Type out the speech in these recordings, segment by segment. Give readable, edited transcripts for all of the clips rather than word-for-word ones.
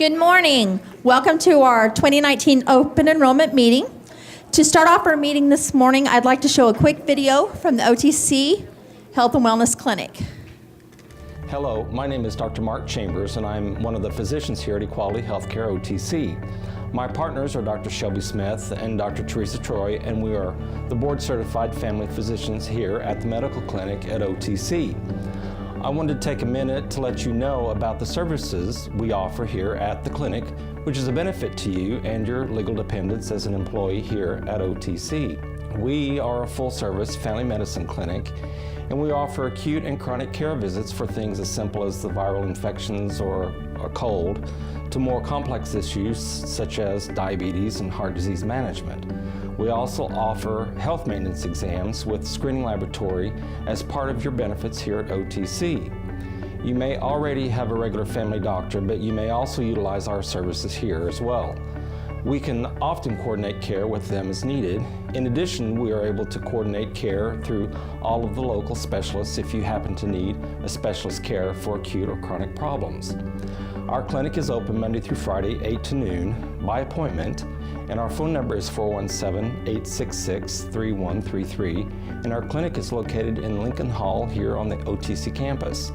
Good morning. Welcome to our 2019 Open Enrollment meeting. To start off our meeting this morning, I'd like to show a quick video from the OTC Health and Wellness Clinic. Hello, my name is Dr. Mark Chambers, and I'm one of the physicians here at Equality Healthcare OTC. My partners are Dr. Shelby Smith and Dr. Teresa Troy, and we are the board-certified family physicians here at the medical clinic at OTC. I wanted to take a minute to let you know about the services we offer here at the clinic, which is a benefit to you and your legal dependents as an employee here at OTC. We are a full-service family medicine clinic, and we offer acute and chronic care visits for things as simple as the viral infections or a cold to more complex issues such as diabetes and heart disease management. We also offer health maintenance exams with screening laboratory as part of your benefits here at OTC. You may already have a regular family doctor, but you may also utilize our services here as well. We can often coordinate care with them as needed. In addition, we are able to coordinate care through all of the local specialists if you happen to need a specialist care for acute or chronic problems. Our clinic is open Monday through Friday, 8 to noon, by appointment, and our phone number is 417-866-3133, and our clinic is located in Lincoln Hall here on the OTC campus.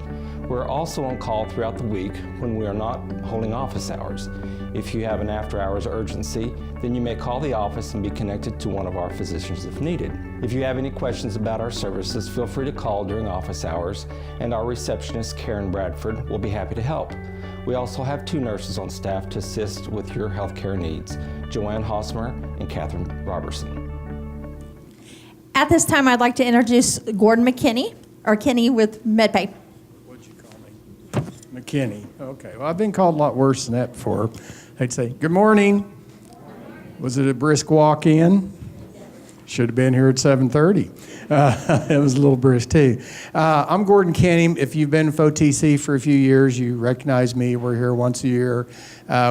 We're also on call throughout the week when we are not holding office hours. If you have an after-hours urgency, then you may call the office and be connected to one of our physicians if needed. If you have any questions about our services, feel free to call during office hours, and our receptionist, Karen Bradford, will be happy to help. We also have 2 nurses on staff to assist with your healthcare needs, Joanne Hosmer and Catherine Robertson. At this time, I'd like to introduce Gordon McKinney, or Kenny with MedPay. What'd you call me? McKinney. Okay. Well, I've been called a lot worse than that before. They'd say, "Good morning." Was it a brisk walk-in? Should have been here at 7:30. It was a little brisk too. I'm Gordon Kenny. If you've been with OTC for a few years, you recognize me. We're here once a year.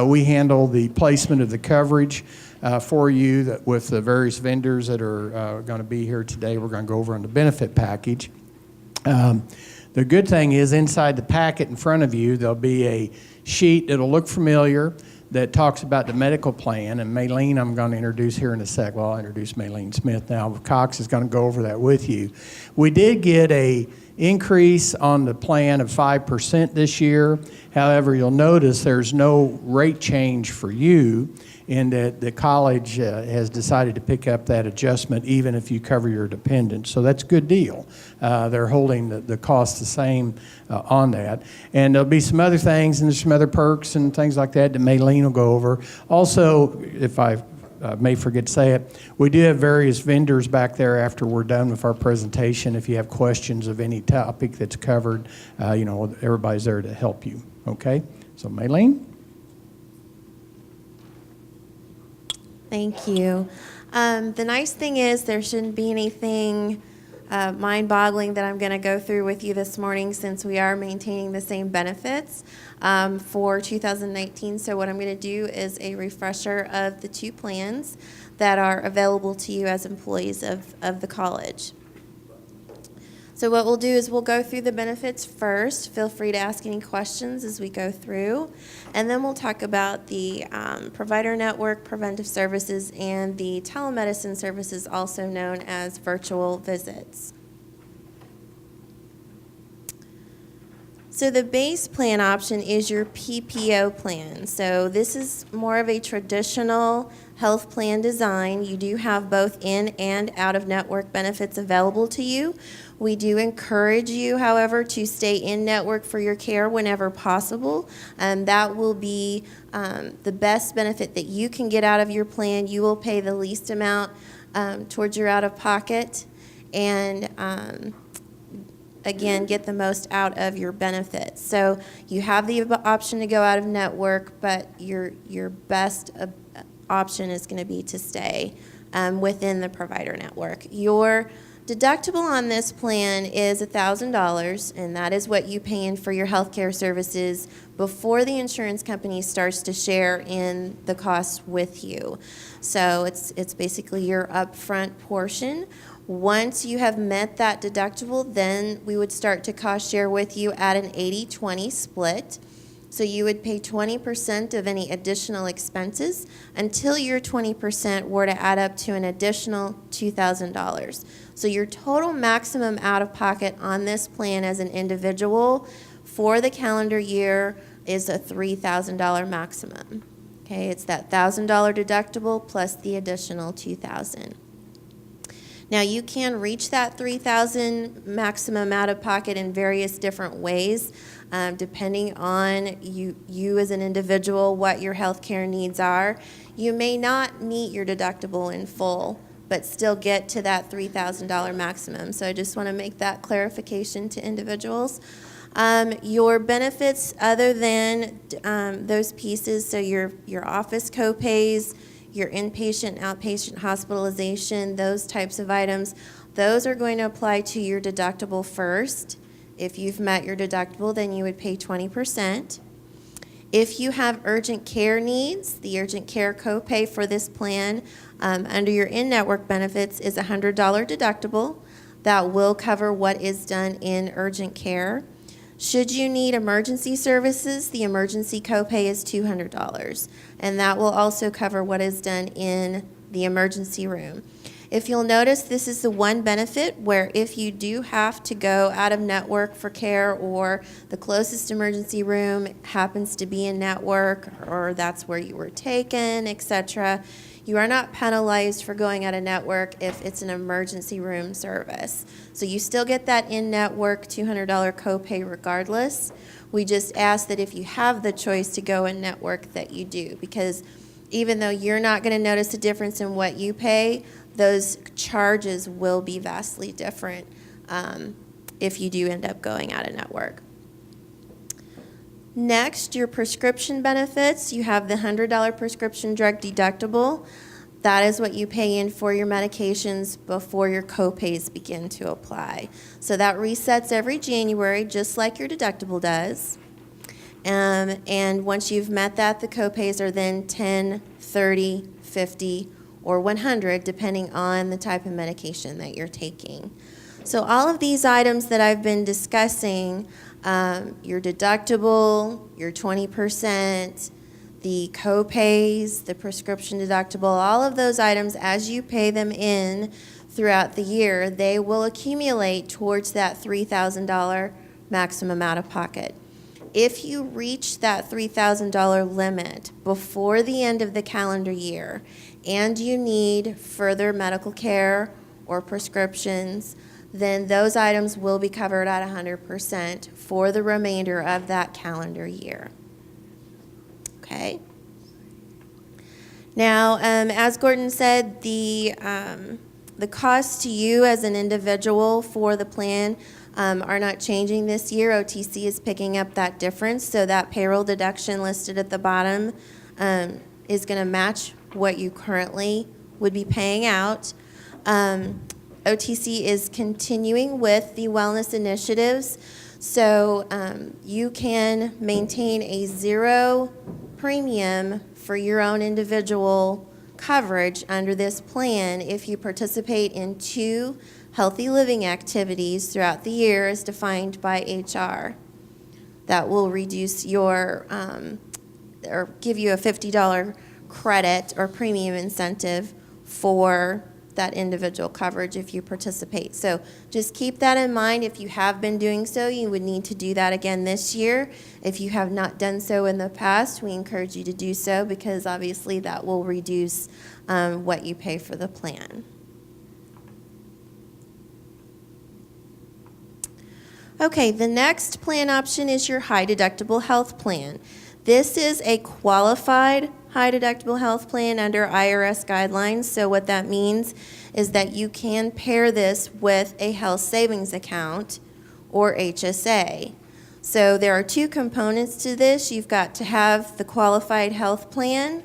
We handle the placement of the coverage for you with the various vendors that are going to be here today. We're going to go over on the benefit package. The good thing is inside the packet in front of you, there'll be a sheet that'll look familiar that talks about the medical plan, and Maylene I'm going to introduce here in a sec. Well, I'll introduce Maylene Smith now. Cox is going to go over that with you. We did get a increase on the plan of 5% this year. However, you'll notice there's no rate change for you in that the college has decided to pick up that adjustment even if you cover your dependents. So that's a good deal. They're holding the cost the same on that. And there'll be some other things and there's some other perks and things like that Maylene will go over. Also, if I may forget to say it, we do have various vendors back there after we're done with our presentation. If you have questions of any topic that's covered, everybody's there to help you. Okay? So Maylene? Thank you. The nice thing is there shouldn't be anything mind-boggling that I'm going to go through with you this morning since we are maintaining the same benefits for 2019. So what I'm going to do is a refresher of the 2 plans that are available to you as employees of the college. So what we'll do is we'll go through the benefits first. Feel free to ask any questions as we go through. And then we'll talk about the provider network, preventive services, and the telemedicine services, also known as virtual visits. So the base plan option is your PPO plan. So this is more of a traditional health plan design. You do have both in and out of network benefits available to you. We do encourage you, however, to stay in network for your care whenever possible. That will be the best benefit that you can get out of your plan. You will pay the least amount towards your out-of-pocket and again, get the most out of your benefits. So you have the option to go out of network, but your best option is going to be to stay within the provider network. Your deductible on this plan is $1,000, and that is what you pay in for your health care services before the insurance company starts to share in the costs with you. So it's basically your upfront portion. Once you have met that deductible, then we would start to cost share with you at an 80-20 split. So you would pay 20% of any additional expenses until your 20% were to add up to an additional $2,000. So your total maximum out-of-pocket on this plan as an individual for the calendar year is a $3,000 maximum. Okay, it's that $1,000 deductible plus the additional $2,000. Now you can reach that $3,000 maximum out-of-pocket in various different ways, depending on you as an individual, what your health care needs are. You may not meet your deductible in full, but still get to that $3,000 maximum. So I just want to make that clarification to individuals. Your benefits other than those pieces, so your office co-pays, your inpatient, outpatient hospitalization, those types of items, those are going to apply to your deductible first. If you've met your deductible, then you would pay 20%. If you have urgent care needs, the urgent care copay for this plan under your in-network benefits is a $100 deductible. That will cover what is done in urgent care. Should you need emergency services, the emergency copay is $200, and that will also cover what is done in the emergency room. If you'll notice, this is the one benefit where if you do have to go out of network for care, or the closest emergency room happens to be in network, or that's where you were taken, etc., you are not penalized for going out of network if it's an emergency room service. So you still get that in-network $200 copay regardless. We just ask that if you have the choice to go in network that you do, because even though you're not going to notice a difference in what you pay, those charges will be vastly different if you do end up going out of network. Next, your prescription benefits. You have the $100 prescription drug deductible. That is what you pay in for your medications before your copays begin to apply. So that resets every January, just like your deductible does. And once you've met that, the copays are then $10, $30, $50, or $100, depending on the type of medication that you're taking. So all of these items that I've been discussing, your deductible, your 20%, the copays, the prescription deductible, all of those items, as you pay them in throughout the year, they will accumulate towards that $3,000 maximum out of pocket. If you reach that $3,000 limit before the end of the calendar year and you need further medical care or prescriptions, then those items will be covered at 100% for the remainder of that calendar year. Okay? Now, as Gordon said, the cost to you as an individual for the plan are not changing this year. OTC is picking up that difference, so that payroll deduction listed at the bottom is going to match what you currently would be paying out. OTC is continuing with the wellness initiatives, so you can maintain a zero premium for your own individual coverage under this plan if you participate in 2 healthy living activities throughout the year as defined by HR. That will reduce your, or give you a $50 credit or premium incentive for that individual coverage if you participate. So just keep that in mind. If you have been doing so, you would need to do that again this year. If you have not done so in the past, we encourage you to do so, because obviously that will reduce what you pay for the plan. Okay, the next plan option is your high deductible health plan. This is a qualified high deductible health plan under IRS guidelines. So what that means is that you can pair this with a health savings account or HSA. So there are 2 components to this. You've got to have the qualified health plan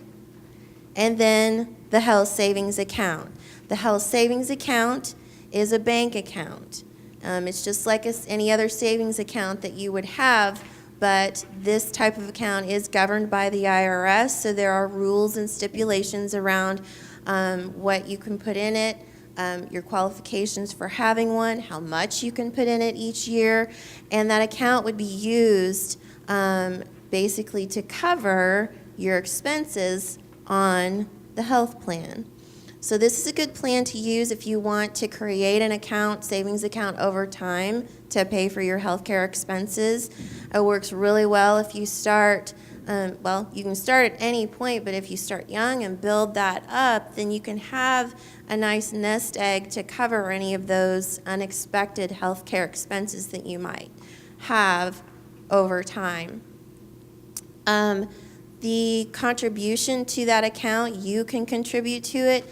and then the health savings account. The health savings account is a bank account. It's just like any other savings account that you would have, but this type of account is governed by the IRS, so there are rules and stipulations around what you can put in it, your qualifications for having one, how much you can put in it each year, and that account would be used basically to cover your expenses on the health plan. So this is a good plan to use if you want to create an account, savings account over time to pay for your healthcare expenses. It works really well if you start, you can start at any point, but if you start young and build that up, then you can have a nice nest egg to cover any of those unexpected healthcare expenses that you might have over time. The contribution to that account, you can contribute to it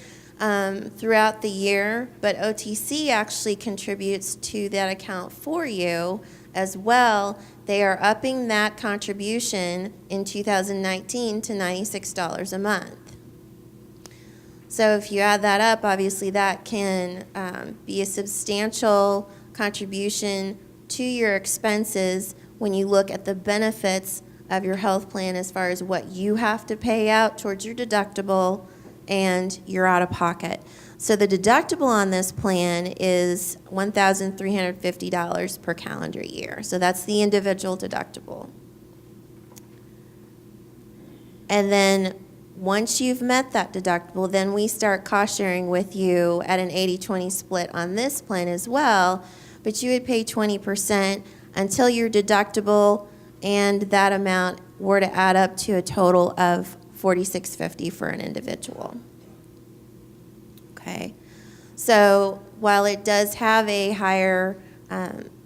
throughout the year, but OTC actually contributes to that account for you as well. They are upping that contribution in 2019 to $96 a month. So if you add that up, obviously that can be a substantial contribution to your expenses when you look at the benefits of your health plan as far as what you have to pay out towards your deductible and your out-of-pocket. So the deductible on this plan is $1,350 per calendar year. So that's the individual deductible. And then once you've met that deductible, then we start cost sharing with you at an 80-20 split on this plan as well, but you would pay 20% until your deductible and that amount were to add up to a total of $4,650 for an individual. Okay, so while it does have a higher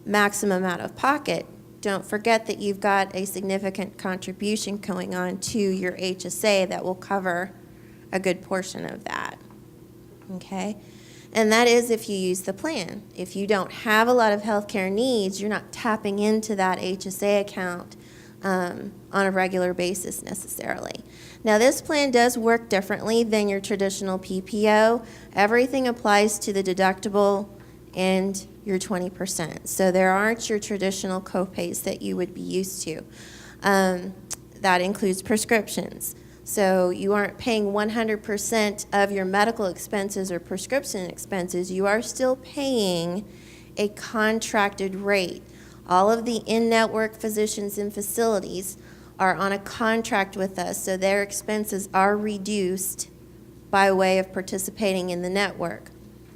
maximum out of pocket, don't forget that you've got a significant contribution going on to your HSA that will cover a good portion of that. Okay, and that is if you use the plan. If you don't have a lot of healthcare needs, you're not tapping into that HSA account on a regular basis necessarily. Now this plan does work differently than your traditional PPO. Everything applies to the deductible and your 20%. So there aren't your traditional copays that you would be used to. That includes prescriptions. So you aren't paying 100% of your medical expenses or prescription expenses. You are still paying a contracted rate. All of the in-network physicians and facilities are on a contract with us, so their expenses are reduced by way of participating in the network.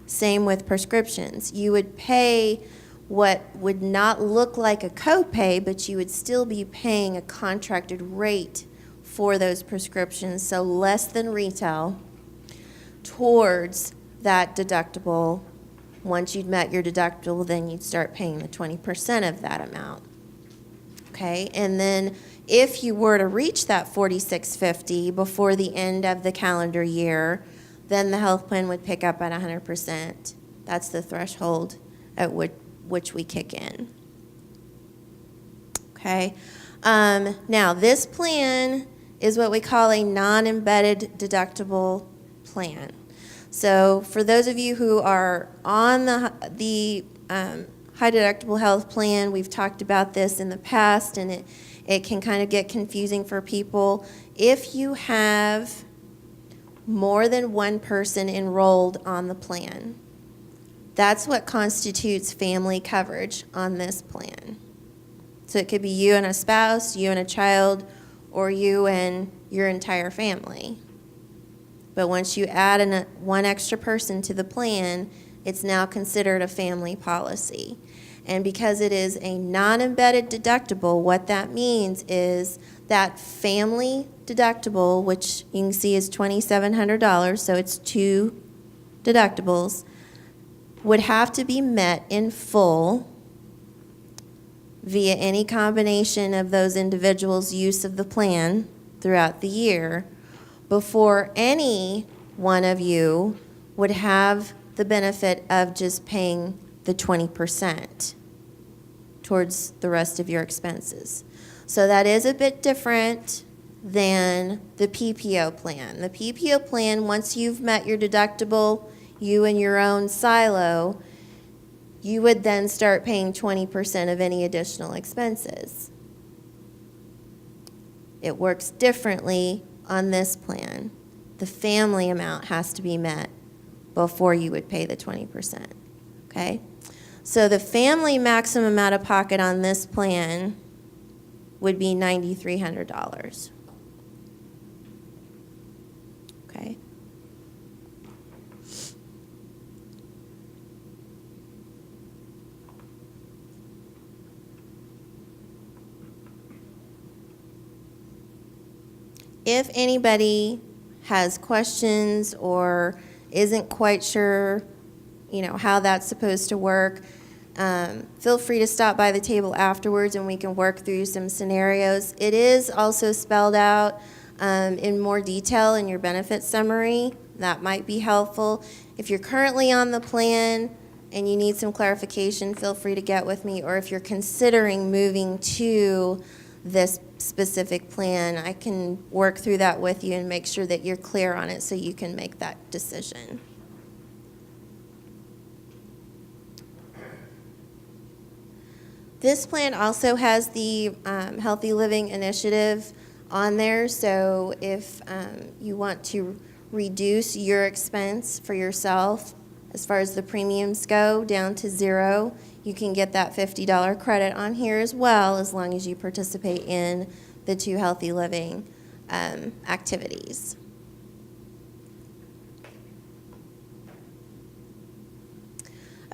Same with prescriptions. You would pay what would not look like a copay, but you would still be paying a contracted rate for those prescriptions, so less than retail, towards that deductible. Once you'd met your deductible, then you'd start paying the 20% of that amount. Okay, and then if you were to reach that $4,650 before the end of the calendar year, then the health plan would pick up at 100%. That's the threshold at which we kick in. Okay, now this plan is what we call a non-embedded deductible plan. So for those of you who are on the high deductible health plan, we've talked about this in the past, and it can kind of get confusing for people. If you have more than one person enrolled on the plan, that's what constitutes family coverage on this plan. So it could be you and a spouse, you and a child, or you and your entire family. But once you add one extra person to the plan, it's now considered a family policy. And because it is a non-embedded deductible, what that means is that family deductible, which you can see is $2,700, so it's 2 deductibles, would have to be met in full via any combination of those individuals' use of the plan throughout the year before any one of you would have the benefit of just paying the 20% towards the rest of your expenses. So that is a bit different than the PPO plan. The PPO plan, once you've met your deductible, you in your own silo, you would then start paying 20% of any additional expenses. It works differently on this plan. The family amount has to be met before you would pay the 20%, okay? So the family maximum out of pocket on this plan would be $9,300. Okay. If anybody has questions or isn't quite sure, how that's supposed to work, feel free to stop by the table afterwards and we can work through some scenarios. It is also spelled out in more detail in your benefit summary. That might be helpful. If you're currently on the plan and you need some clarification, feel free to get with me. Or if you're considering moving to this specific plan, I can work through that with you and make sure that you're clear on it so you can make that decision. This plan also has the Healthy Living Initiative on there, so if you want to reduce your expense for yourself as far as the premiums go down to zero, you can get that $50 credit on here as well, as long as you participate in the 2 Healthy Living activities.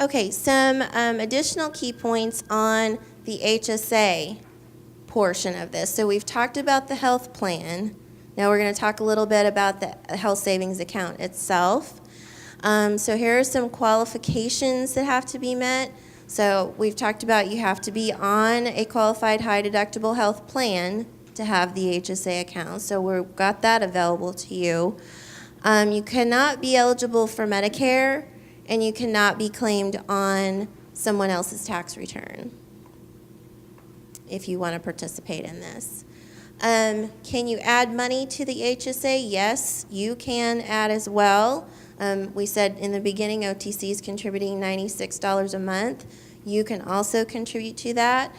Okay, some additional key points on the HSA portion of this. So we've talked about the health plan. Now we're going to talk a little bit about the health savings account itself. So here are some qualifications that have to be met. So we've talked about you have to be on a qualified high deductible health plan to have the HSA account. So we've got that available to you. You cannot be eligible for Medicare, and you cannot be claimed on someone else's tax return if you want to participate in this. Can you add money to the HSA? Yes, you can add as well. We said in the beginning OTC is contributing $96 a month. You can also contribute to that.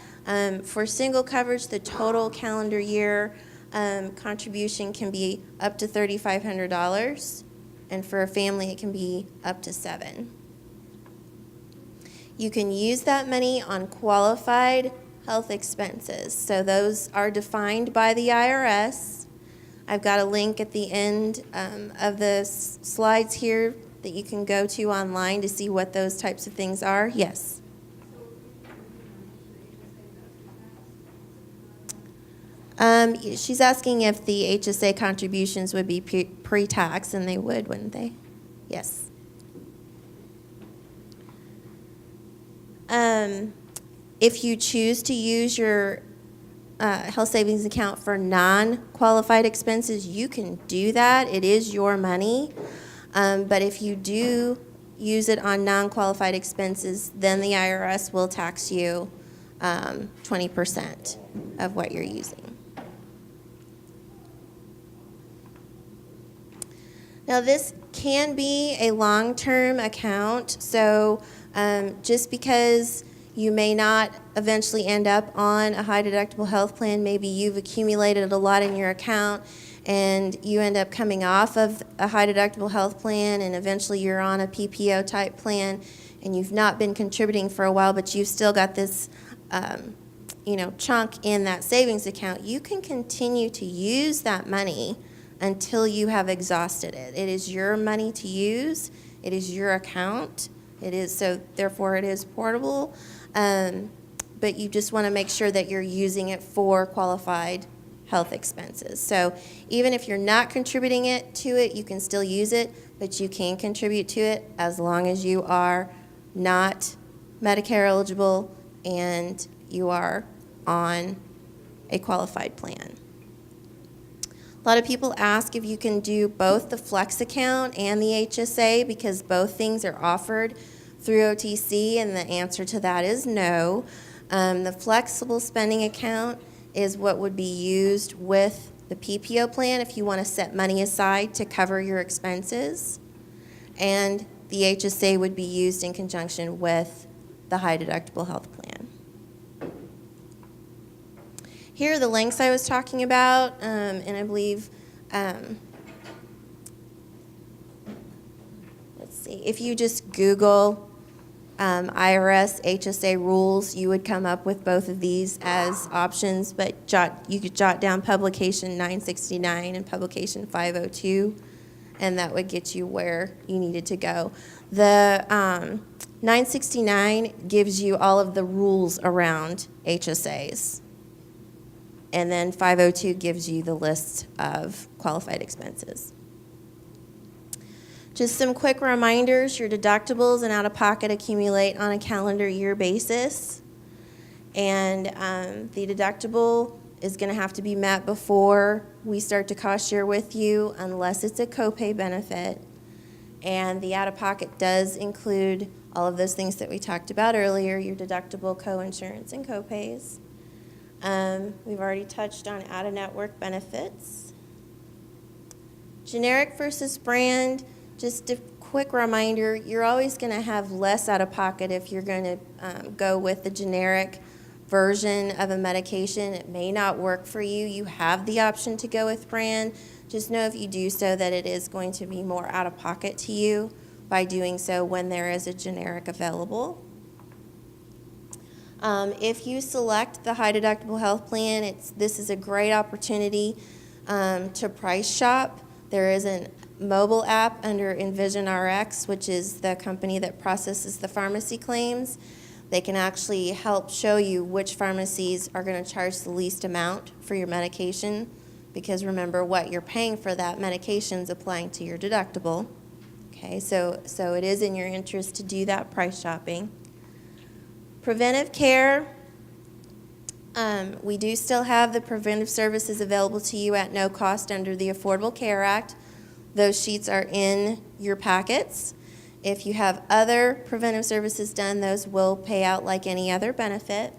For single coverage, the total calendar year contribution can be up to $3,500. And for a family, it can be up to $7,000. You can use that money on qualified health expenses. So those are defined by the IRS. I've got a link at the end of the slides here that you can go to online to see what those types of things are. Yes? She's asking if the HSA contributions would be pre-tax, and they would, wouldn't they? Yes. If you choose to use your health savings account for non-qualified expenses, you can do that. It is your money. But if you do use it on non-qualified expenses, then the IRS will tax you 20% of what you're using. Now, this can be a long-term account, so just because you may not eventually end up on a high-deductible health plan, maybe you've accumulated a lot in your account and you end up coming off of a high-deductible health plan and eventually you're on a PPO-type plan and you've not been contributing for a while, but you've still got this chunk in that savings account, you can continue to use that money until you have exhausted it. It is your money to use. It is your account. Therefore it is portable. But you just want to make sure that you're using it for qualified health expenses. So even if you're not contributing to it, you can still use it, but you can contribute to it as long as you are not Medicare eligible and you are on a qualified plan. A lot of people ask if you can do both the Flex account and the HSA because both things are offered through OTC, and the answer to that is no. The flexible spending account is what would be used with the PPO plan if you want to set money aside to cover your expenses, and the HSA would be used in conjunction with the high deductible health plan. Here are the links I was talking about, and I believe, let's see, if you just Google IRS, HSA rules, you would come up with both of these as options, but you could jot down publication 969 and publication 502, and that would get you where you needed to go. The 969 gives you all of the rules around HSAs, and then 502 gives you the list of qualified expenses. Just some quick reminders, your deductibles and out-of-pocket accumulate on a calendar year basis. And the deductible is going to have to be met before we start to cost share with you unless it's a copay benefit. And the out-of-pocket does include all of those things that we talked about earlier, your deductible, co-insurance, and copays. We've already touched on out-of-network benefits. Generic versus brand. Just a quick reminder, you're always going to have less out-of-pocket if you're going to go with the generic version of a medication. It may not work for you. You have the option to go with brand. Just know if you do so that it is going to be more out-of-pocket to you by doing so when there is a generic available. If you select the high deductible health plan, this is a great opportunity to price shop. There is a mobile app under Envision RX, which is the company that processes the pharmacy claims. They can actually help show you which pharmacies are going to charge the least amount for your medication, because remember, what you're paying for that medication is applying to your deductible. Okay, so it is in your interest to do that price shopping. Preventive care. We do still have the preventive services available to you at no cost under the Affordable Care Act. Those sheets are in your packets. If you have other preventive services done, those will pay out like any other benefit.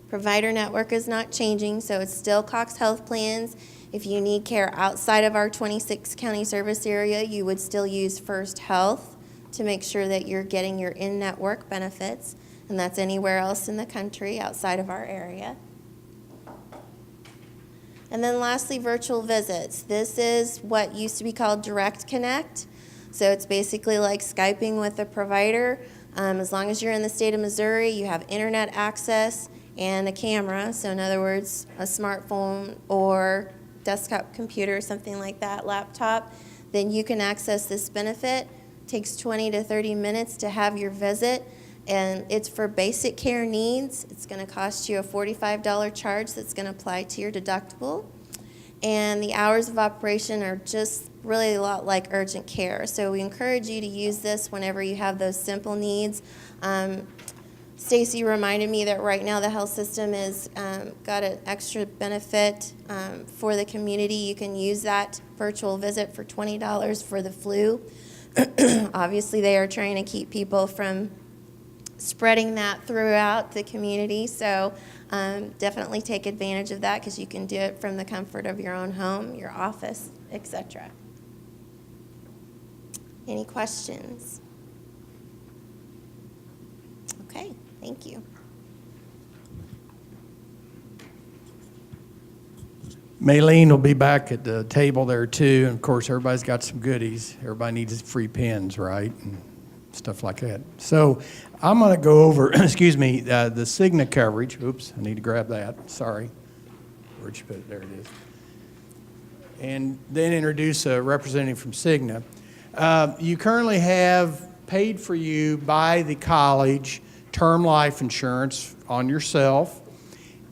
Provider network is not changing, so it's still Cox Health Plans. If you need care outside of our 26 county service area, you would still use First Health to make sure that you're getting your in-network benefits, and that's anywhere else in the country outside of our area. And then lastly, virtual visits. This is what used to be called Direct Connect. So it's basically like Skyping with a provider. As long as you're in the state of Missouri, you have internet access and a camera. So in other words, a smartphone or desktop computer, something like that, laptop, then you can access this benefit. It takes 20 to 30 minutes to have your visit. And it's for basic care needs. It's going to cost you a $45 charge that's going to apply to your deductible. And the hours of operation are just really a lot like urgent care. So we encourage you to use this whenever you have those simple needs. Stacy reminded me that right now the health system has got an extra benefit for the community. You can use that virtual visit for $20 for the flu. Obviously, they are trying to keep people from spreading that throughout the community, so definitely take advantage of that because you can do it from the comfort of your own home, your office, etc. Any questions? Okay, thank you. Maylene will be back at the table there too, and of course everybody's got some goodies. Everybody needs free pens, right? And stuff like that. So I'm going to go over, excuse me, the Cigna coverage. Oops, I need to grab that. Sorry. Where'd you put it? There it is. And then introduce a representative from Cigna. You currently have paid for you by the college term life insurance on yourself.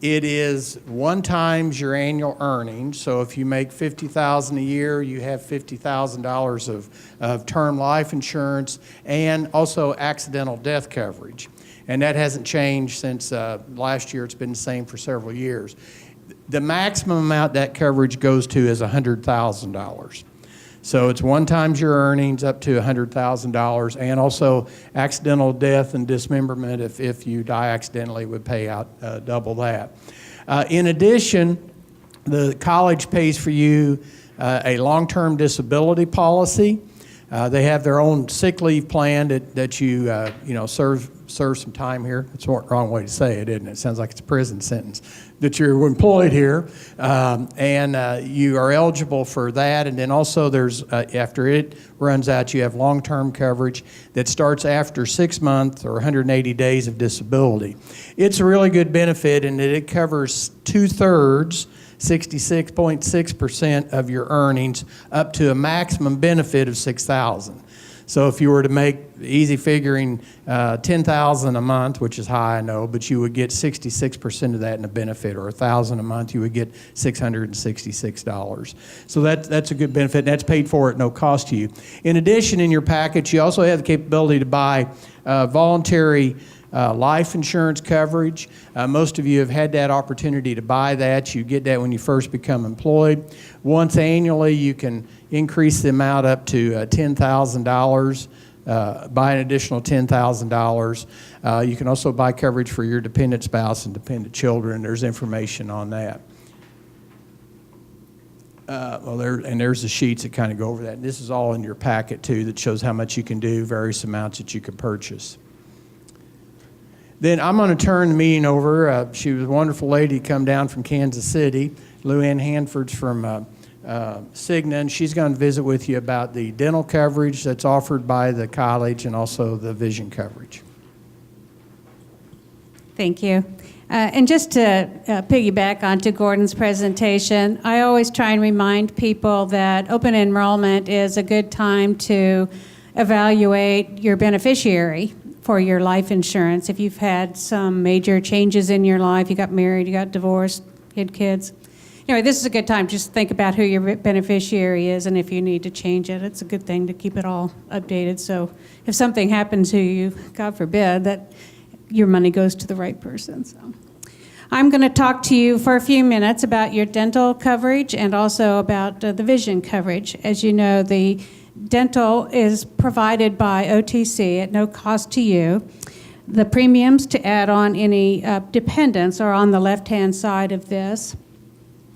It is 1 times your annual earnings. So if you make $50,000 a year, you have $50,000 of term life insurance and also accidental death coverage. And that hasn't changed since last year. It's been the same for several years. The maximum amount that coverage goes to is $100,000. So it's 1 times your earnings up to $100,000, and also accidental death and dismemberment, if you die accidentally, would pay out double that. In addition, the college pays for you a long-term disability policy. They have their own sick leave plan that you, serve some time here. That's the wrong way to say it, isn't it? It sounds like it's a prison sentence. That you're employed here, and you are eligible for that. And then also there's, after it runs out, you have long-term coverage that starts after 6 months or 180 days of disability. It's a really good benefit in that it covers 2/3, 66.6% of your earnings, up to a maximum benefit of $6,000. So if you were to make, easy figuring, $10,000 a month, which is high, I know, but you would get 66% of that in a benefit, or $1,000 a month, you would get $666. So that's a good benefit, and that's paid for at no cost to you. In addition, in your package, you also have the capability to buy voluntary life insurance coverage. Most of you have had that opportunity to buy that. You get that when you first become employed. Once annually, you can increase the amount up to $10,000, buy an additional $10,000. You can also buy coverage for your dependent spouse and dependent children. There's information on that. There's the sheets that kind of go over that. And this is all in your packet, too, that shows how much you can do, various amounts that you can purchase. Then I'm going to turn the meeting over. She was a wonderful lady to come down from Kansas City. Lou Ann Hanford's from Cigna, and she's going to visit with you about the dental coverage that's offered by the college and also the vision coverage. Thank you. And just to piggyback onto Gordon's presentation, I always try and remind people that open enrollment is a good time to evaluate your beneficiary for your life insurance. If you've had some major changes in your life, you got married, you got divorced, you had kids. Anyway, this is a good time just to think about who your beneficiary is, and if you need to change it, it's a good thing to keep it all updated. So if something happens to you, God forbid, that your money goes to the right person. So I'm going to talk to you for a few minutes about your dental coverage and also about the vision coverage. As you know, the dental is provided by OTC at no cost to you. The premiums to add on any dependents are on the left-hand side of this.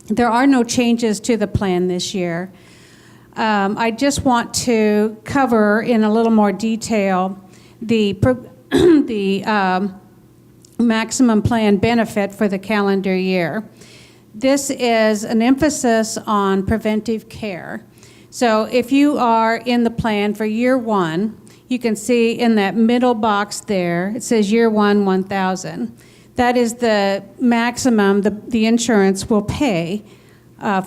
There are no changes to the plan this year. I just want to cover in a little more detail the maximum plan benefit for the calendar year. This is an emphasis on preventive care. So if you are in the plan for year one, you can see in that middle box there, it says year one, 1,000. That is the maximum the insurance will pay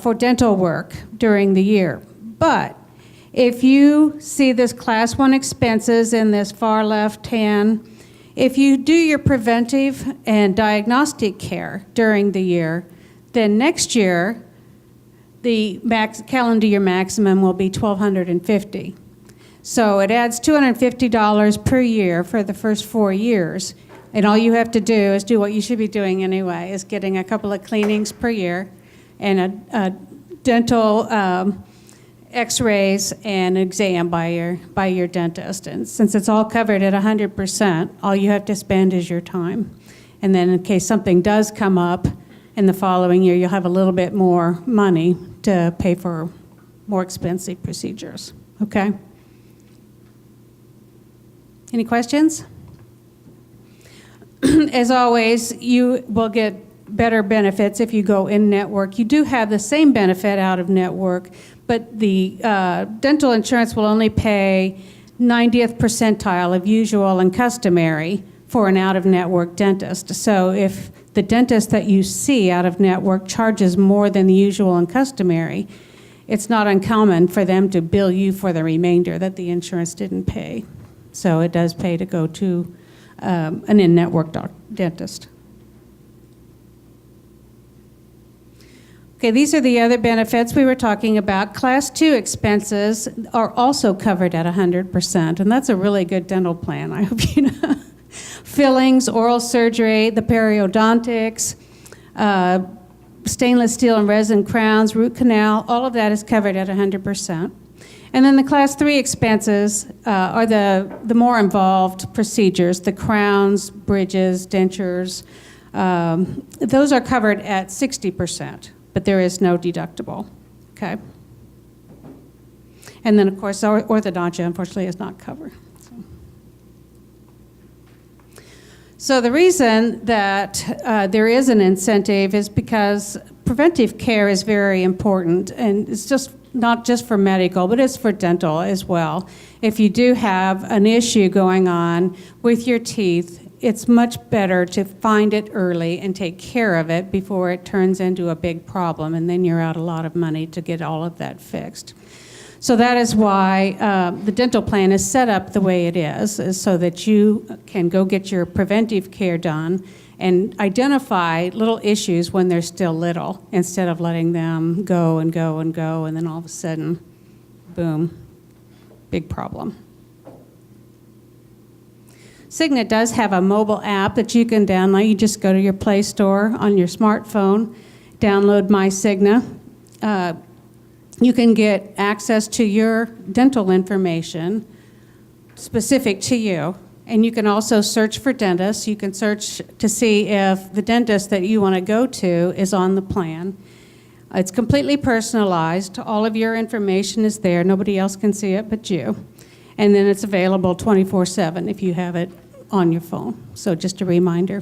for dental work during the year. But if you see this class 1 expenses in this far left hand, if you do your preventive and diagnostic care during the year, then next year the calendar year maximum will be $1,250. So it adds $250 per year for the first 4 years. And all you have to do is do what you should be doing anyway, is getting a couple of cleanings per year and a dental x-rays and exam by your dentist. And since it's all covered at 100%, all you have to spend is your time. And then in case something does come up in the following year, you'll have a little bit more money to pay for more expensive procedures. Okay? Any questions? As always, you will get better benefits if you go in-network. You do have the same benefit out of network, but the dental insurance will only pay 90th percentile of usual and customary for an out-of-network dentist. So if the dentist that you see out-of-network charges more than the usual and customary, it's not uncommon for them to bill you for the remainder that the insurance didn't pay. So it does pay to go to an in-network dentist. Okay, these are the other benefits we were talking about. Class 2 expenses are also covered at 100%, and that's a really good dental plan, I hope you know. Fillings, oral surgery, the periodontics, stainless steel and resin crowns, root canal, all of that is covered at 100%. And then the Class 3 expenses are the more involved procedures, the crowns, bridges, dentures. Those are covered at 60%, but there is no deductible, okay? And then, of course, orthodontia, unfortunately, is not covered. So the reason that there is an incentive is because preventive care is very important, and it's just not just for medical, but it's for dental as well. If you do have an issue going on with your teeth, it's much better to find it early and take care of it before it turns into a big problem, and then you're out a lot of money to get all of that fixed. So that is why the dental plan is set up the way it is so that you can go get your preventive care done and identify little issues when they're still little, instead of letting them go and go and go, and then all of a sudden, boom, big problem. Cigna does have a mobile app that you can download. You just go to your Play Store on your smartphone, download My Cigna. You can get access to your dental information specific to you. And you can also search for dentists. You can search to see if the dentist that you want to go to is on the plan. It's completely personalized. All of your information is there. Nobody else can see it but you. And then it's available 24/7 if you have it on your phone. So just a reminder.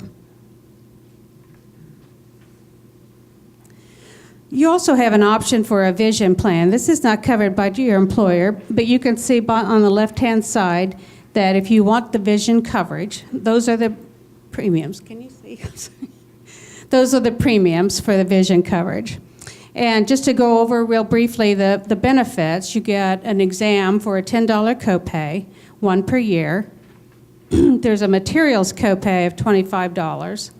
You also have an option for a vision plan. This is not covered by your employer, but you can see on the left-hand side that if you want the vision coverage, those are the premiums. Can you see? Those are the premiums for the vision coverage. And just to go over real briefly the benefits, you get an exam for a $10 copay, one per year. There's a materials copay of $25.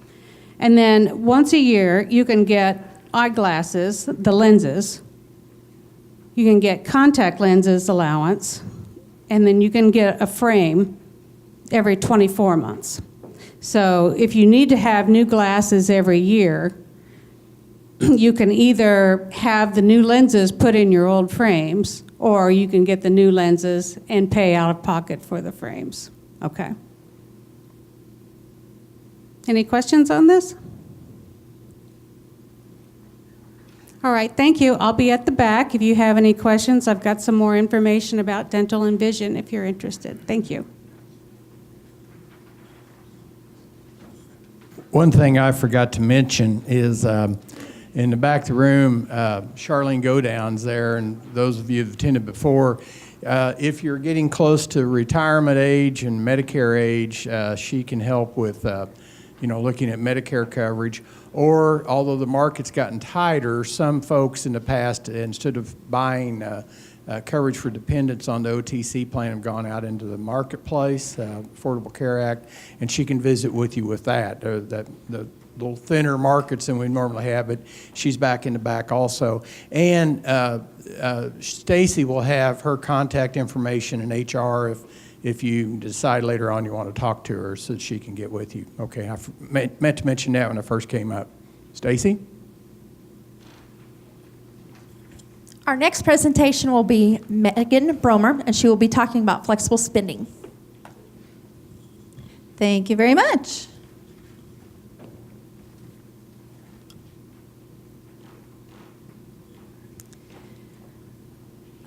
And then once a year, you can get eyeglasses, the lenses. You can get contact lenses allowance. And then you can get a frame every 24 months. So if you need to have new glasses every year, you can either have the new lenses put in your old frames, or you can get the new lenses and pay out of pocket for the frames. Okay. Any questions on this? All right, thank you. I'll be at the back. If you have any questions, I've got some more information about dental and vision if you're interested. Thank you. One thing I forgot to mention is in the back of the room, Charlene Godown's there, and those of you who've attended before, if you're getting close to retirement age and Medicare age, she can help with looking at Medicare coverage. Or, although the market's gotten tighter, some folks in the past, instead of buying coverage for dependents on the OTC plan, have gone out into the marketplace, Affordable Care Act, and she can visit with you with that. The little thinner markets than we normally have, but she's back in the back also. And Stacy will have her contact information in HR if you decide later on you want to talk to her, so that she can get with you. Okay, I meant to mention that when I first came up. Stacy? Our next presentation will be Megan Bromer, and she will be talking about flexible spending. Thank you very much.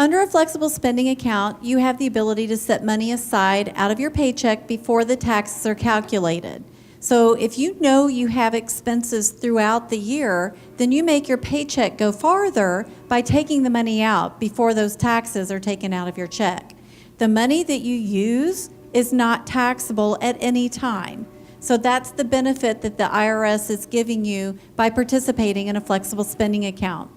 Under a flexible spending account, you have the ability to set money aside out of your paycheck before the taxes are calculated. So if you know you have expenses throughout the year, then you make your paycheck go farther by taking the money out before those taxes are taken out of your check. The money that you use is not taxable at any time. So that's the benefit that the IRS is giving you by participating in a flexible spending account.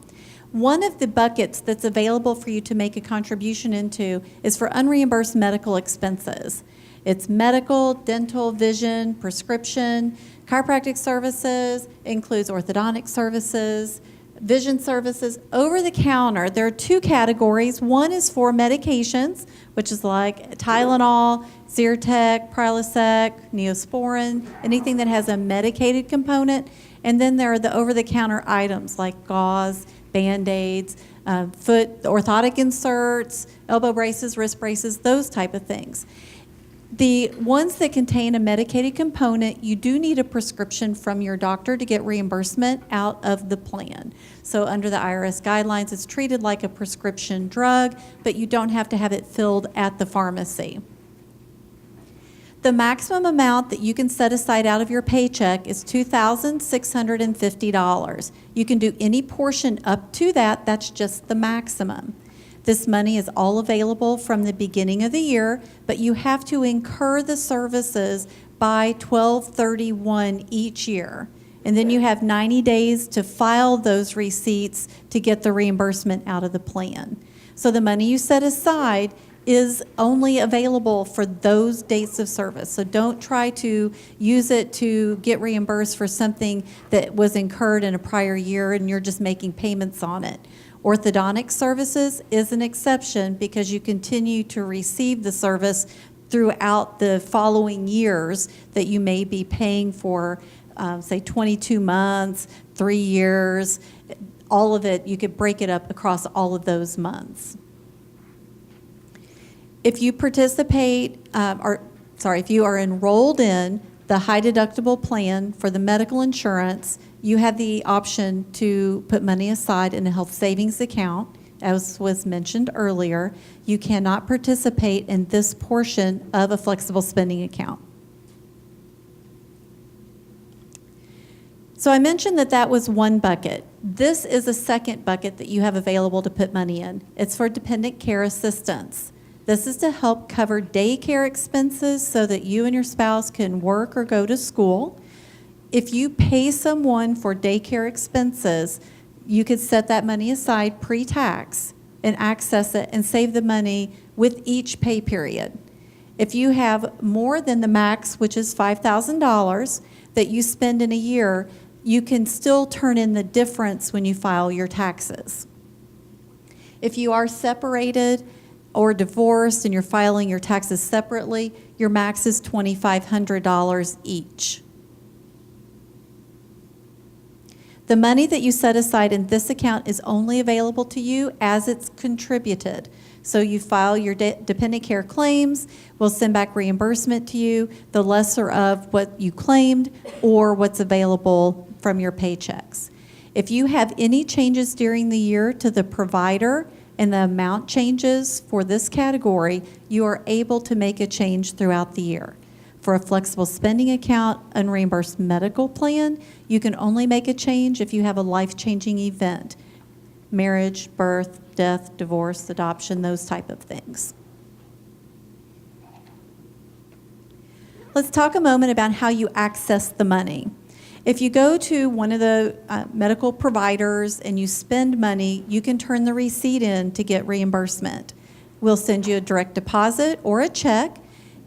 One of the buckets that's available for you to make a contribution into is for unreimbursed medical expenses. It's medical, dental, vision, prescription, chiropractic services, includes orthodontic services, vision services. Over the counter, there are two categories. One is for medications, which is like Tylenol, Zyrtec, Prilosec, Neosporin, anything that has a medicated component. And then there are the over-the-counter items like gauze, Band-Aids, foot orthotic inserts, elbow braces, wrist braces, those type of things. The ones that contain a medicated component, you do need a prescription from your doctor to get reimbursement out of the plan. So under the IRS guidelines, it's treated like a prescription drug, but you don't have to have it filled at the pharmacy. The maximum amount that you can set aside out of your paycheck is $2,650. You can do any portion up to that, that's just the maximum. This money is all available from the beginning of the year, but you have to incur the services by 12/31 each year. And then you have 90 days to file those receipts to get the reimbursement out of the plan. So the money you set aside is only available for those dates of service. So don't try to use it to get reimbursed for something that was incurred in a prior year and you're just making payments on it. Orthodontic services is an exception because you continue to receive the service throughout the following years that you may be paying for, say 22 months, 3 years, all of it, you could break it up across all of those months. If you participate, if you are enrolled in the high deductible plan for the medical insurance, you have the option to put money aside in a health savings account. As was mentioned earlier, you cannot participate in this portion of a flexible spending account. So I mentioned that that was one bucket. This is a second bucket that you have available to put money in. It's for dependent care assistance. This is to help cover daycare expenses so that you and your spouse can work or go to school. If you pay someone for daycare expenses, you could set that money aside pre-tax and access it and save the money with each pay period. If you have more than the max, which is $5,000, that you spend in a year, you can still turn in the difference when you file your taxes. If you are separated or divorced and you're filing your taxes separately, your max is $2,500 each. The money that you set aside in this account is only available to you as it's contributed. So you file your dependent care claims, we'll send back reimbursement to you, the lesser of what you claimed or what's available from your paychecks. If you have any changes during the year to the provider and the amount changes for this category, you are able to make a change throughout the year. For a flexible spending account, unreimbursed medical plan, you can only make a change if you have a life-changing event. Marriage, birth, death, divorce, adoption, those type of things. Let's talk a moment about how you access the money. If you go to one of the medical providers and you spend money, you can turn the receipt in to get reimbursement. We'll send you a direct deposit or a check.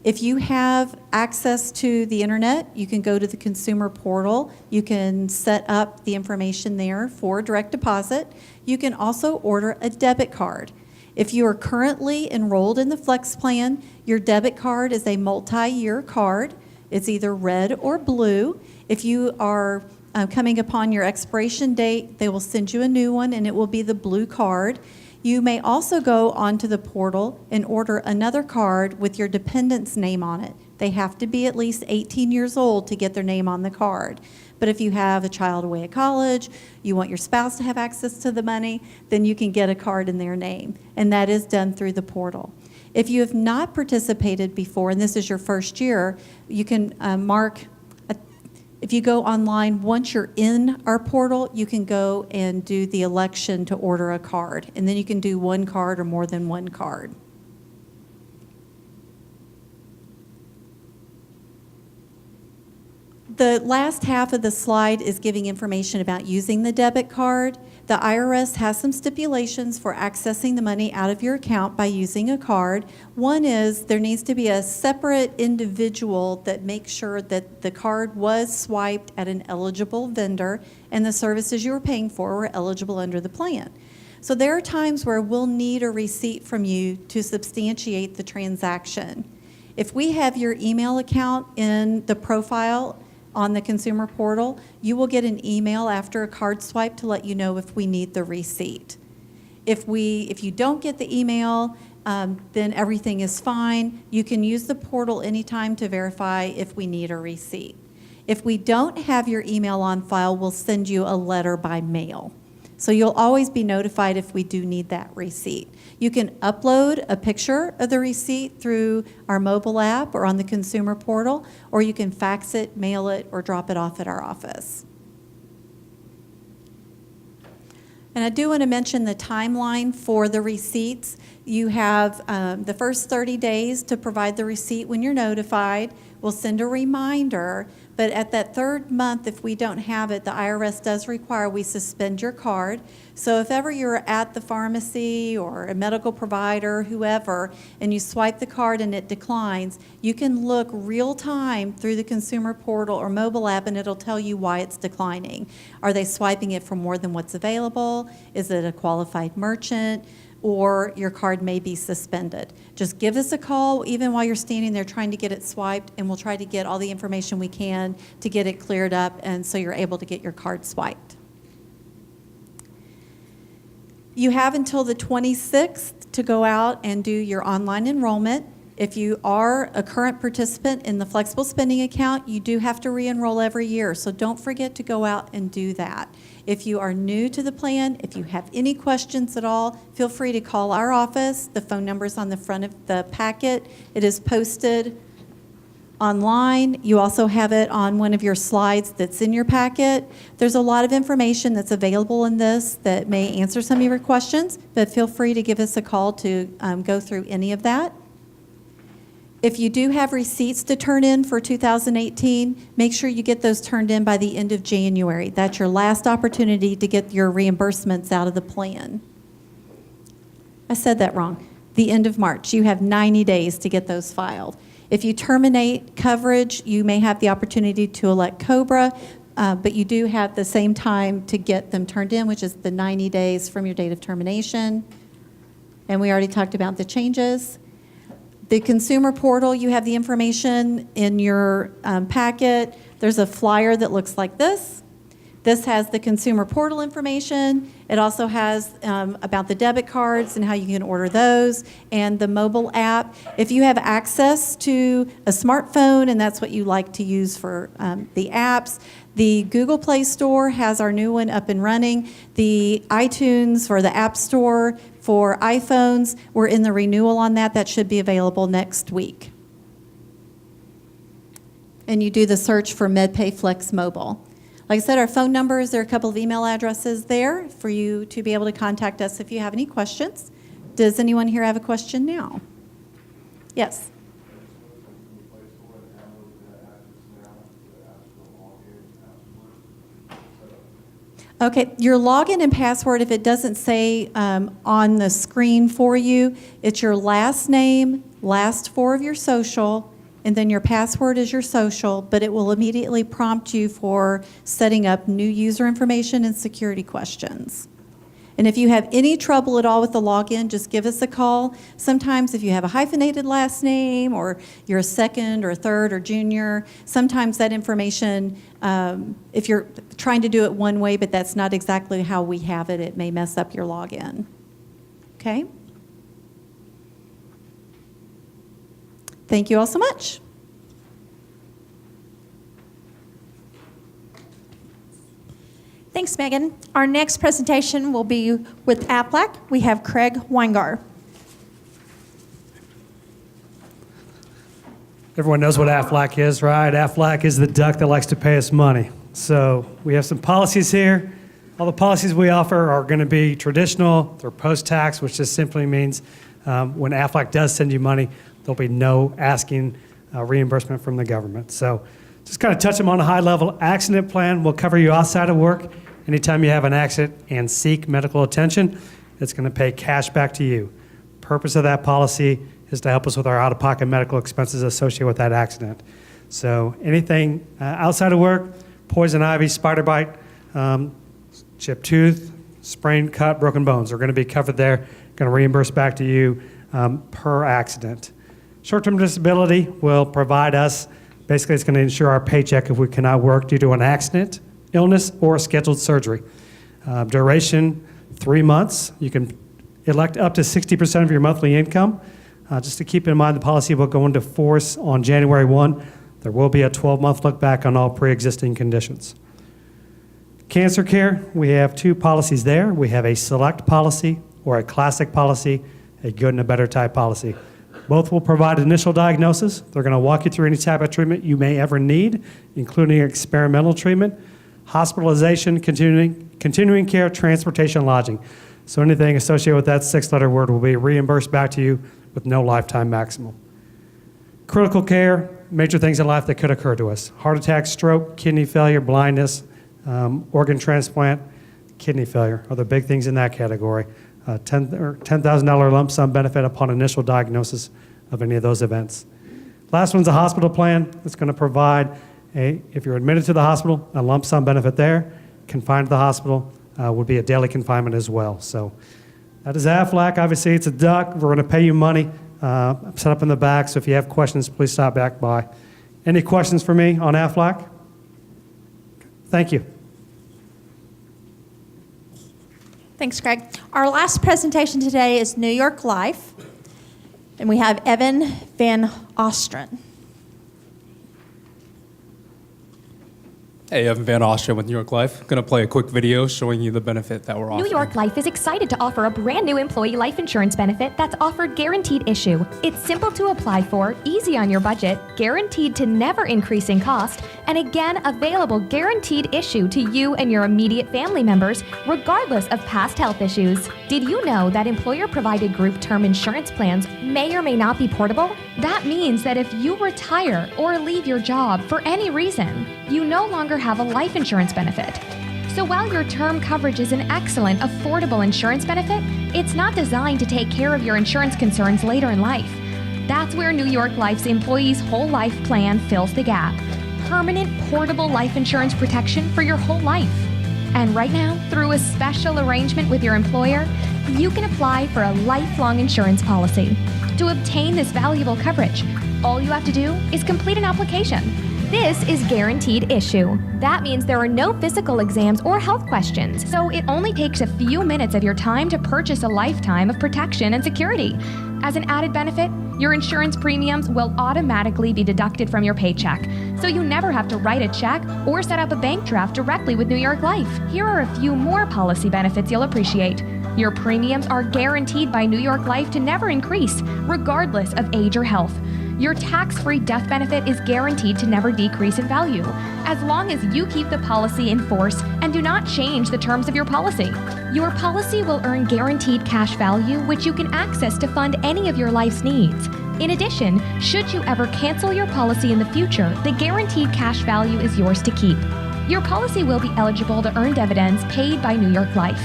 If you have access to the internet, you can go to the consumer portal. You can set up the information there for direct deposit. You can also order a debit card. If you are currently enrolled in the Flex Plan, your debit card is a multi-year card. It's either red or blue. If you are coming upon your expiration date, they will send you a new one, and it will be the blue card. You may also go onto the portal and order another card with your dependent's name on it. They have to be at least 18 years old to get their name on the card. But if you have a child away at college, you want your spouse to have access to the money, then you can get a card in their name. And that is done through the portal. If you have not participated before, and this is your first year, you can if you go online, once you're in our portal, you can go and do the election to order a card. And then you can do one card or more than one card. The last half of the slide is giving information about using the debit card. The IRS has some stipulations for accessing the money out of your account by using a card. One is there needs to be a separate individual that makes sure that the card was swiped at an eligible vendor and the services you were paying for were eligible under the plan. So there are times where we'll need a receipt from you to substantiate the transaction. If we have your email account in the profile on the consumer portal, you will get an email after a card swipe to let you know if we need the receipt. If you don't get the email then everything is fine. You can use the portal anytime to verify if we need a receipt. If we don't have your email on file, we'll send you a letter by mail. So you'll always be notified if we do need that receipt. You can upload a picture of the receipt through our mobile app or on the consumer portal, or you can fax it, mail it, or drop it off at our office. And I do want to mention the timeline for the receipts. You have the first 30 days to provide the receipt when you're notified. We'll send a reminder, but at that third month, if we don't have it, the IRS does require we suspend your card. So if ever you're at the pharmacy or a medical provider, whoever, and you swipe the card and it declines, you can look real time through the consumer portal or mobile app and it'll tell you why it's declining. Are they swiping it for more than what's available? Is it a qualified merchant? Or your card may be suspended. Just give us a call even while you're standing there trying to get it swiped, and we'll try to get all the information we can to get it cleared up and so you're able to get your card swiped. You have until the 26th to go out and do your online enrollment. If you are a current participant in the flexible spending account, you do have to re-enroll every year, so don't forget to go out and do that. If you are new to the plan, if you have any questions at all, feel free to call our office. The phone number is on the front of the packet. It is posted online. You also have it on one of your slides that's in your packet. There's a lot of information that's available in this that may answer some of your questions, but feel free to give us a call to go through any of that. If you do have receipts to turn in for 2018, make sure you get those turned in by the end of January. That's your last opportunity to get your reimbursements out of the plan. I said that wrong. The end of March. You have 90 days to get those filed. If you terminate coverage, you may have the opportunity to elect COBRA, but you do have the same time to get them turned in, which is the 90 days from your date of termination. And we already talked about the changes. The consumer portal, you have the information in your packet. There's a flyer that looks like this. This has the consumer portal information. It also has about the debit cards and how you can order those, and the mobile app. If you have access to a smartphone and that's what you like to use for the apps, the Google Play Store has our new one up and running. The iTunes or the App Store for iPhones, we're in the renewal on that. That should be available next week. And you do the search for MedPay Flex Mobile. Like I said, our phone numbers, there are a couple of email addresses there for you to be able to contact us if you have any questions. Does anyone here have a question now? Yes. Okay, your login and password, if it doesn't say on the screen for you, it's your last name, last four of your social, and then your password is your social, but it will immediately prompt you for setting up new user information and security questions. And if you have any trouble at all with the login, just give us a call. Sometimes if you have a hyphenated last name or you're a second or third or junior, sometimes that information, if you're trying to do it one way but that's not exactly how we have it, it may mess up your login. Okay? Thank you all so much. Thanks, Megan. Our next presentation will be with AFLAC. We have Craig Weingar. Everyone knows what AFLAC is, right? AFLAC is the duck that likes to pay us money. So we have some policies here. All the policies we offer are going to be traditional. They're post-tax, which just simply means when AFLAC does send you money, there'll be no asking reimbursement from the government. So just kind of touch them on a high level. Accident plan will cover you outside of work. Anytime you have an accident and seek medical attention, it's going to pay cash back to you. Purpose of that policy is to help us with our out-of-pocket medical expenses associated with that accident. So anything outside of work, poison ivy, spider bite, chipped tooth, sprained, cut, broken bones are going to be covered there, going to reimburse back to you per accident. Short-term disability will provide us, basically it's going to ensure our paycheck if we cannot work due to an accident, illness, or scheduled surgery. Duration, 3 months. You can elect up to 60% of your monthly income. Just to keep in mind, the policy will go into force on January 1. There will be a 12-month look back on all pre-existing conditions. Cancer care, we have 2 policies there. We have a select policy or a classic policy, a good and a better type policy. Both will provide initial diagnosis. They're going to walk you through any type of treatment you may ever need, including experimental treatment, hospitalization, continuing care, transportation, lodging. So anything associated with that 6-letter word will be reimbursed back to you with no lifetime maximum. Critical care, major things in life that could occur to us. Heart attack, stroke, kidney failure, blindness, organ transplant, kidney failure are the big things in that category. $10,000 lump sum benefit upon initial diagnosis of any of those events. Last one's a hospital plan. It's going to provide, if you're admitted to the hospital, a lump sum benefit there. Confined to the hospital would be a daily confinement as well. So that is AFLAC. Obviously, it's a duck. We're going to pay you money. I'm set up in the back, so if you have questions, please stop back by. Any questions for me on AFLAC? Thank you. Thanks, Greg. Our last presentation today is New York Life, and we have Evan Van Ostren. Hey, Evan Van Ostren with New York Life. Going to play a quick video showing you the benefit that we're offering. New York Life is excited to offer a brand new employee life insurance benefit that's offered guaranteed issue. It's simple to apply for, easy on your budget, guaranteed to never increase in cost, and again, available guaranteed issue to you and your immediate family members, regardless of past health issues. Did you know that employer-provided group term insurance plans may or may not be portable? That means that if you retire or leave your job for any reason, you no longer have a life insurance benefit. So while your term coverage is an excellent, affordable insurance benefit, it's not designed to take care of your insurance concerns later in life. That's where New York Life's Employees Whole Life Plan fills the gap. Permanent, portable life insurance protection for your whole life. And right now, through a special arrangement with your employer, you can apply for a lifelong insurance policy. To obtain this valuable coverage, all you have to do is complete an application. This is guaranteed issue. That means there are no physical exams or health questions, so it only takes a few minutes of your time to purchase a lifetime of protection and security. As an added benefit, your insurance premiums will automatically be deducted from your paycheck, so you never have to write a check or set up a bank draft directly with New York Life. Here are a few more policy benefits you'll appreciate. Your premiums are guaranteed by New York Life to never increase, regardless of age or health. Your tax-free death benefit is guaranteed to never decrease in value, as long as you keep the policy in force and do not change the terms of your policy. Your policy will earn guaranteed cash value, which you can access to fund any of your life's needs. In addition, should you ever cancel your policy in the future, the guaranteed cash value is yours to keep. Your policy will be eligible to earn dividends paid by New York Life.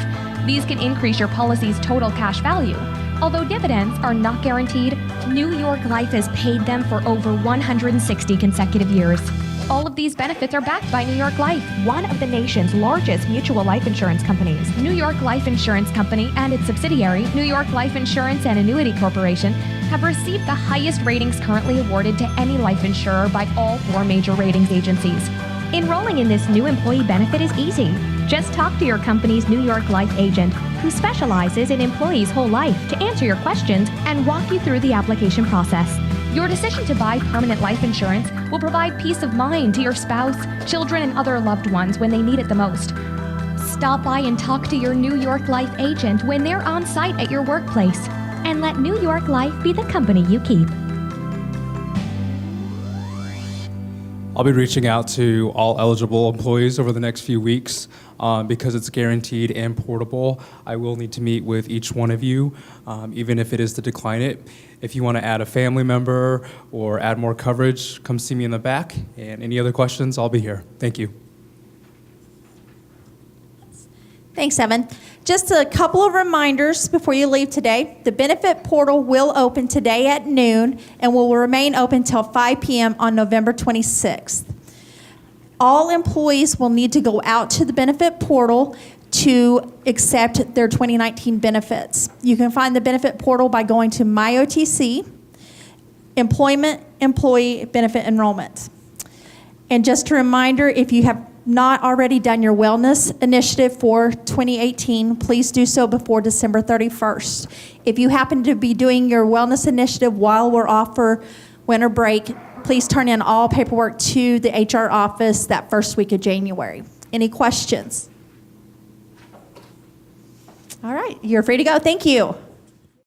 These can increase your policy's total cash value. Although dividends are not guaranteed, New York Life has paid them for over 160 consecutive years. All of these benefits are backed by New York Life, one of the nation's largest mutual life insurance companies. New York Life Insurance Company and its subsidiary, New York Life Insurance and Annuity Corporation, have received the highest ratings currently awarded to any life insurer by all 4 major ratings agencies. Enrolling in this new employee benefit is easy. Just talk to your company's New York Life agent, who specializes in employees' whole life, to answer your questions and walk you through the application process. Your decision to buy permanent life insurance will provide peace of mind to your spouse, children, and other loved ones when they need it the most. Stop by and talk to your New York Life agent when they're on site at your workplace, and let New York Life be the company you keep. I'll be reaching out to all eligible employees over the next few weeks. Because it's guaranteed and portable, I will need to meet with each one of you, even if it is to decline it. If you want to add a family member or add more coverage, come see me in the back. And any other questions, I'll be here. Thank you. Thanks, Evan. Just a couple of reminders before you leave today. The benefit portal will open today at noon and will remain open till 5 p.m. on November 26th. All employees will need to go out to the benefit portal to accept their 2019 benefits. You can find the benefit portal by going to My OTC, Employment, Employee Benefit Enrollment. And just a reminder, if you have not already done your wellness initiative for 2018, please do so before December 31st. If you happen to be doing your wellness initiative while we're off for winter break, please turn in all paperwork to the HR office that first week of January. Any questions? All right, you're free to go. Thank you.